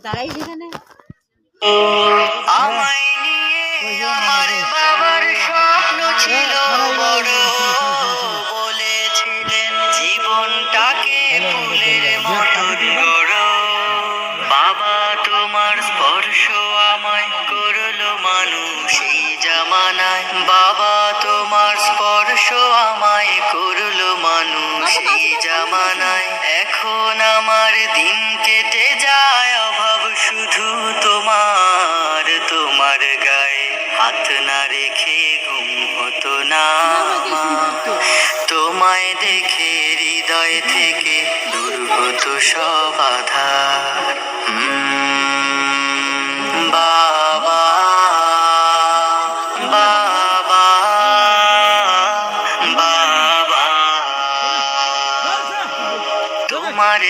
দাঁড়াই সেখানে আমায় নিয়ে আমার বাবার স্বপ্ন ছিল বড়, বলেছিলেন জীবনটাকে ফুলের মতো গড়ো। বাবা তোমার স্পর্শ আমায় করলো মানুষ এই জামানায়, বাবা তোমার স্পর্শ আমায় করলো মানুষ এই জামানায়। এখন আমার দিন কেটে যায় অভাব শুধু তোমার, তোমার গায়ে হাত না রেখে ঘুম হতো না আমার। তোমায় দেখে হৃদয় থেকে দূর হতো সব আধার। বাবা বাবা বাবা, তোমার